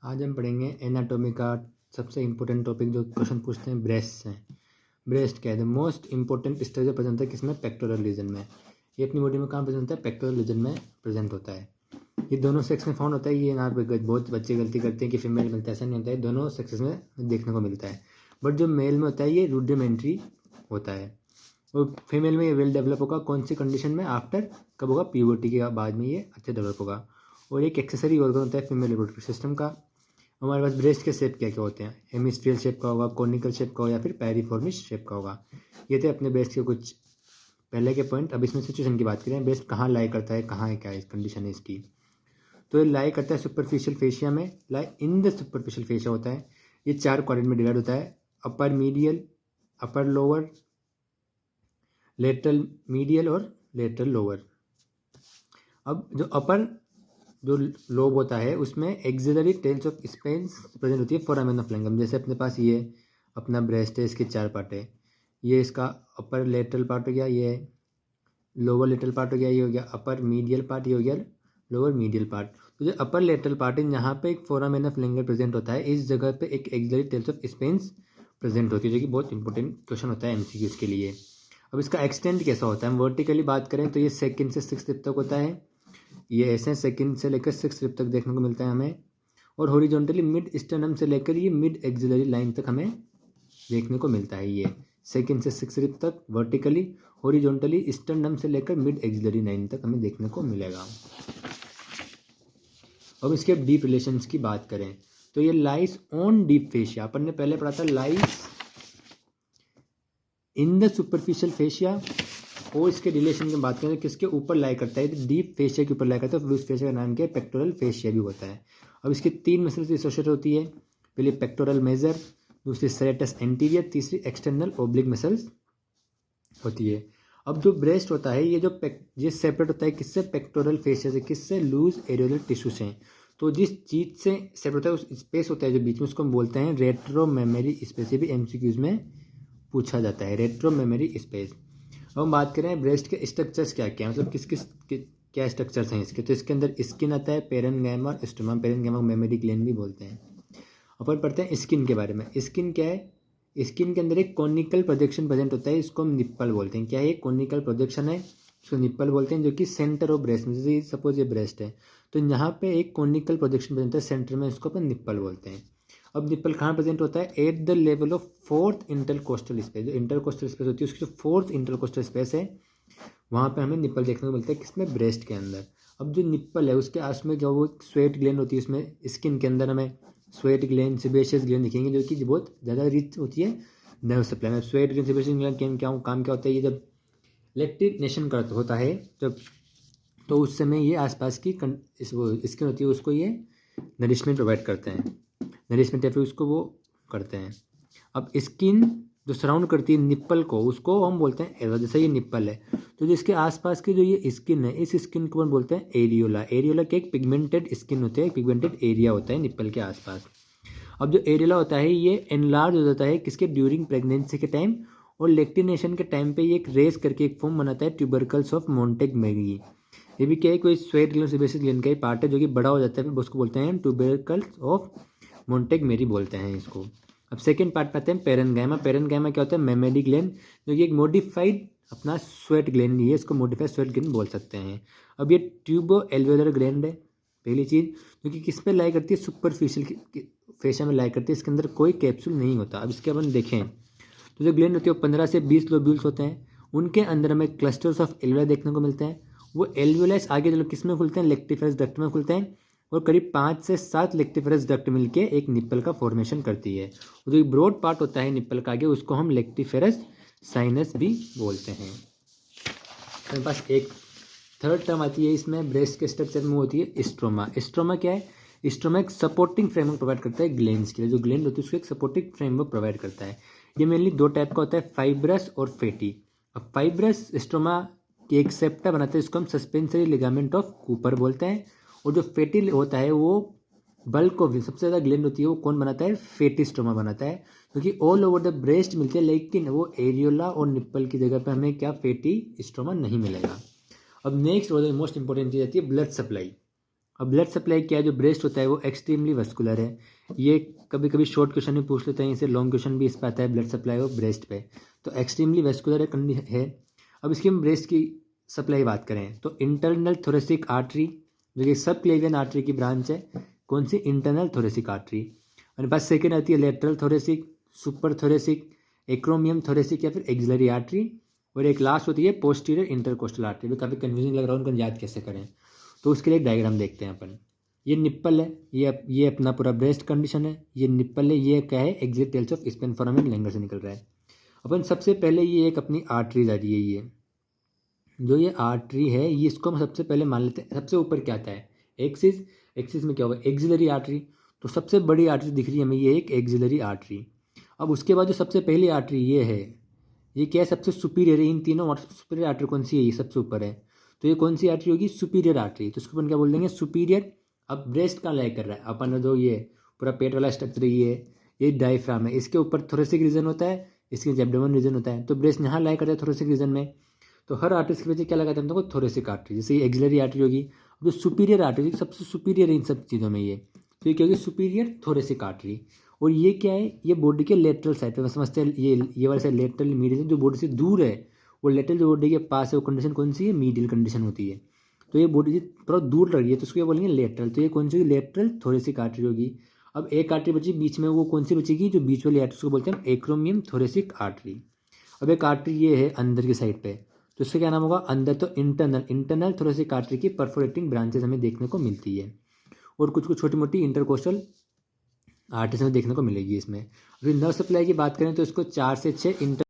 आज हम पढ़ेंगे एनाटॉमी का सबसे इम्पोर्टेंट टॉपिक जो क्वेश्चन पूछते हैं ब्रेस्ट से। ब्रेस्ट क्या है? The most important structure present है किसमें? पेक्टोरल रीजन में। ये अपनी बॉडी में कहाँ प्रेजेंट होता है? पेक्टोरल रीजन में प्रेजेंट होता है। ये दोनों सेक्स में फाउंड होता है। ये यहाँ पे बहुत बच्चे गलती करते हैं कि फीमेल मिलता है, ऐसा नहीं होता है, दोनों सेक्सेस में देखने को मिलता है। बट जो मेल में होता है ये रूडिमेंट्री होता है और फीमेल में ये वेल डेवलप होगा कौन सी कंडीशन में? आफ्टर कब होगा? प्यूबर्टी के बाद में ये अच्छे डेवलप होगा। और एक एक्सेसरी ऑर्गन होता है फीमेल रिप्रोडक्टिव सिस्टम का। हमारे पास ब्रेस्ट के शेप क्या क्या होते हैं? हेमिस्फीयर शेप का होगा, कोनिकल शेप का होगा या फिर पैरीफॉर्मिस शेप का होगा। ये थे अपने ब्रेस्ट के कुछ पहले के पॉइंट। अब इसमें सिचुएशन की बात करें, ब्रेस्ट कहाँ लाई करता है, कहाँ है, क्या है कंडीशन है इसकी। तो ये लाई करता है सुपरफिशियल फेशिया में, lie in the superficial fascia होता है। ये 4 क्वाड्रेंट में डिवाइड होता है, upper medial, upper lower, lateral medial और लेटरल लोअर। अब जो लोब होता है उसमें axillary tails of Spence present होती है फोरामेन ऑफ लिंगम। जैसे अपने पास ये अपना ब्रेस्ट है, इसके 4 पार्ट है। ये इसका अपर लेटरल पार्ट हो गया, ये लोअर लेटरल पार्ट हो गया, ये हो गया अपर मीडियल पार्ट, ये हो गया लोअर मीडियल पार्ट। तो जो अपर लेटरल पार्ट है यहाँ पे एक फोरामेन ऑफ लिंगम प्रेजेंट होता है, इस जगह पे एक axillary tails of Spence present होती है, जो कि बहुत इंपॉर्टेंट क्वेश्चन होता है एमसीक्यूज के लिए। अब इसका एक्सटेंट कैसा होता है? हम वर्टिकली बात करें तो ये 2nd से 6th तक होता है। ये ऐसे 2nd से लेकर 6th रिब तक देखने को मिलता है हमें। और हॉरिजॉन्टली मिड स्टर्नम से लेकर ये मिड एक्सिलरी लाइन तक हमें देखने को मिलता है। ये 2nd से 6th रिब तक वर्टिकली, हॉरिजॉन्टली स्टर्नम से लेकर मिड एक्सिलरी लाइन तक हमें देखने को मिलेगा। अब इसके डीप रिलेशंस की बात करें तो ये लाइस ऑन डीप फेशिया। अपन ने पहले पढ़ा था लाइस इन द सुपरफिशियल फेशिया। और इसके रिलेशन की बात करें तो किसके ऊपर लाई करता है? तो डीप फेशिया के ऊपर लाई करता है। तो उस फेशिया का नाम क्या है? पेक्टोरल फेशिया भी होता है। अब इसकी 3 मसल्स एसोसिएट होती है। पहले पेक्टोरल मेजर, दूसरी सेरेटस एंटीरियर, तीसरी एक्सटर्नल ओब्लिक मसल्स होती है। अब जो ब्रेस्ट होता है ये सेपरेट होता है किससे? पेक्टोरल फेशिया से। किससे? लूज एरियोलर टिश्यू से। तो जिस चीज से सेपरेट होता है उस स्पेस होता है जो बीच में, उसको हम बोलते हैं रेट्रो मेमोरी स्पेस। ये भी एमसीक्यूज में पूछा जाता है, रेट्रो मेमोरी स्पेस। अब हम बात करें ब्रेस्ट के स्ट्रक्चर्स क्या क्या, मतलब क्या स्ट्रक्चर्स हैं इसके। तो इसके अंदर स्किन आता है, पेरेन्काइमा और स्टोमा। पेरेन्काइमा मेमोरी ग्लैंड भी बोलते हैं। अपन पढ़ते हैं स्किन के बारे में। स्किन क्या है? स्किन के अंदर एक कॉनिकल प्रोजेक्शन प्रेजेंट होता है, इसको हम निप्पल बोलते हैं। क्या है? कॉनिकल प्रोजेक्शन है, इसको निप्पल बोलते हैं, जो कि सेंटर ऑफ ब्रेस्ट में, जैसे सपोज ये ब्रेस्ट है तो यहाँ पे एक कॉनिकल प्रोजेक्शन प्रेजेंट है सेंटर में, इसको अपन निप्पल बोलते हैं। अब निप्पल कहाँ प्रेजेंट होता है? At the level of 4th intercostal space. जो इंटरकोस्टल स्पेस होती है उसकी जो 4th इंटरकोस्टल स्पेस है वहाँ पे हमें निप्पल देखने को मिलता है। किसमें? ब्रेस्ट के अंदर। अब जो निप्पल है उसके आस में जो वो स्वेट ग्लैंड होती है, उसमें स्किन के अंदर हमें स्वेट ग्लैंड, सेबेशियस ग्लैंड दिखेंगे, जो कि बहुत ज़्यादा रिच होती है नर्व सप्लाई में। स्वेट ग्लैंड, सेबेशियस ग्लैंड काम क्या होता है? ये जब लैक्टिनेशन होता है जब, तो उस समय ये आसपास की स्किन होती है उसको ये नरिशमेंट प्रोवाइड करते हैं, नरिशमेंट या फिर उसको वो करते हैं। अब स्किन जो सराउंड करती है निप्पल को, उसको हम बोलते हैं एरियोला। जैसे ये निप्पल है तो जिसके आसपास की जो ये स्किन है, इस स्किन को हम बोलते हैं एरियोला। एरियोला के एक पिगमेंटेड स्किन होते हैं, पिगमेंटेड एरिया होता है निप्पल के आसपास। अब जो एरियोला होता है ये एनलार्ज हो जाता है किसके? ड्यूरिंग प्रेगनेंसी के टाइम और लैक्टिनेशन के टाइम पे ये एक रेस करके एक फॉर्म बनाता है, ट्यूबरकल्स ऑफ मोंटेगमेरी। ये भी क्या है? कोई स्वेट ग्लैंड, सेबेशियस ग्लैंड का ही पार्ट है जो कि बड़ा हो जाता है, फिर उसको बोलते हैं ट्यूबरकल्स ऑफ मोंटेगमेरी बोलते हैं इसको। अब सेकेंड पार्ट में आते हैं पेरेन्काइमा। पेरेन्काइमा क्या होता है? मेमोरी ग्लैंड, जो कि एक मॉडिफाइड अपना स्वेट ग्लैंड नहीं है, इसको मॉडिफाइड स्वेट ग्लैंड बोल सकते हैं। अब ये ट्यूबो एल्वेलर ग्लैंड है पहली चीज़, जो कि किस पे लाई करती है? सुपरफिशियल फेशिया में लाई करती है। इसके अंदर कोई कैप्सूल नहीं होता। अब इसके अपन देखें तो जो ग्लैंड होती है वो 15 से 20 लोब्यूल्स होते हैं। उनके अंदर हमें क्लस्टर्स ऑफ एल्वेला देखने को मिलते हैं। वो एल्वेलस आगे चलो किस में खुलते हैं? लेक्टिफेरस डक्ट में खुलते हैं और करीब 5 से 7 लेक्टिफेरस डक्ट मिलके एक निप्पल का फॉर्मेशन करती है। और जो ब्रॉड पार्ट होता है निप्पल का आगे, उसको हम लेक्टिफेरस साइनस भी बोलते हैं। हमारे पास एक थर्ड टर्म आती है इसमें ब्रेस्ट के स्ट्रक्चर में, होती है स्ट्रोमा। स्ट्रोमा क्या है? स्ट्रोमा एक सपोर्टिंग फ्रेमवर्क प्रोवाइड करता है ग्लैंड्स के लिए। जो ग्लैंड होती है उसको एक सपोर्टिंग फ्रेमवर्क प्रोवाइड करता है। ये मेनली 2 टाइप का होता है, फाइब्रस और फेटी। अब फाइब्रस स्ट्रोमा की एक सेप्टा बनाता है, इसको हम सस्पेंसरी लिगामेंट ऑफ कूपर बोलते हैं। और जो फेटी होता है वो बल्क ऑफ सबसे ज़्यादा ग्लैंड होती है वो कौन बनाता है? फेटी स्ट्रोमा बनाता है, क्योंकि ऑल ओवर द ब्रेस्ट मिलती है, लेकिन वो एरियोला और निप्पल की जगह पे हमें क्या? फेटी स्ट्रोमा नहीं मिलेगा। अब नेक्स्ट और मोस्ट इंपॉर्टेंट चीज़ आती है ब्लड सप्लाई। अब ब्लड सप्लाई क्या है, जो ब्रेस्ट होता है वो एक्सट्रीमली वस्कुलर है। ये कभी कभी शॉर्ट क्वेश्चन भी पूछ लेते हैं, इसे लॉन्ग क्वेश्चन भी इस पर आता है, ब्लड सप्लाई ऑफ ब्रेस्ट पे। तो एक्सट्रीमली वस्कुलर है। अब इसकी हम ब्रेस्ट की सप्लाई बात करें तो इंटरनल थोरेसिक आर्टरी, जो कि सब क्लेवियन आर्टरी की ब्रांच है, कौन सी, इंटरनल थोरेसिक आर्टरी। हमारे पास सेकेंड आती है lateral thoracic, super thoracic, एक्रोमियम thoracic या फिर एक्सिलरी आर्टरी, और एक लास्ट होती है पोस्टीरियर इंटरकोस्टल आर्टरी। भी काफ़ी कन्फ्यूजिंग लग रहा है, उनको याद कैसे करें, तो उसके लिए एक डायग्राम देखते हैं अपन। ये निप्पल है, ये अपना पूरा ब्रेस्ट कंडीशन है, ये निप्पल है, ये क्या है, exit tails of Spence foramen Langer से निकल रहा है। अपन सबसे पहले ये एक अपनी आर्टरी जा रही है, ये जो ये आर्टरी है, ये इसको हम सबसे पहले मान लेते हैं। सबसे ऊपर क्या आता है, एक्सिस, एक्सिस में क्या होगा, एक्सिलरी आर्टरी। तो सबसे बड़ी आर्टरी दिख रही है हमें, ये एक एक्सिलरी आर्टरी। अब उसके बाद जो सबसे पहली आर्टरी ये है, ये क्या है, सबसे सुपीरियर है इन तीनों। सुपीरियर आर्टरी कौन सी है, ये सबसे ऊपर है, तो ये कौन सी आर्टरी होगी, सुपीरियर आर्टरी। तो उसको अपन क्या बोल देंगे, सुपीरियर। अब ब्रेस्ट कहाँ लाई कर रहा है, अपन जो ये पूरा पेट वाला स्ट्रक्चर ये डायफ्राम है, इसके ऊपर थोरेसिक रीजन होता है, इसके एब्डोमेन रीजन होता है। तो ब्रेस्ट यहाँ लाई करता है थोरेसिक रीजन में। तो हर आर्टरीज के पीछे क्या लगाते हैं हम लोग, थोरेसिक आर्टरी। जैसे ये एक्सिलरी आर्टरी होगी, जो सुपीरियर आर्टरी सबसे सुपीरियर है इन सब चीज़ों में, ये तो ये क्या होगी, सुपीरियर थोरेसिक आर्टरी। और ये क्या है, ये बॉडी के लेटरल साइड पे समझते हैं, ये वाला साइड लेटरल मीडियल, जो बॉडी से दूर है, वो लेटरल जो बॉडी के पास है वो कंडीशन कौन सी है, मीडियल कंडीशन होती है। तो ये बॉडी थोड़ा दूर लग रही है तो उसको क्या बोलेंगे, लेटरल। तो ये कौन सी होगी, लेटरल थोरेसिक आर्टरी होगी। अब एक आर्टरी बची बीच में, वो कौन सी बचेगी, जो बीच वाली आर्टरी, उसको बोलते हैं एक्रोमियम थोरेसिक आर्टरी। अब एक आर्टरी ये है अंदर की साइड पे, तो इसका क्या नाम होगा, अंदर तो इंटरनल थोरेसिक आर्टरी की परफोरेटिंग ब्रांचेस हमें देखने को मिलती है, और कुछ कुछ छोटी मोटी इंटरकोस्टल आर्टरीज हमें देखने को मिलेगी इसमें। अगर नर्व सप्लाई की बात करें तो इसको 4 से 6 इंटर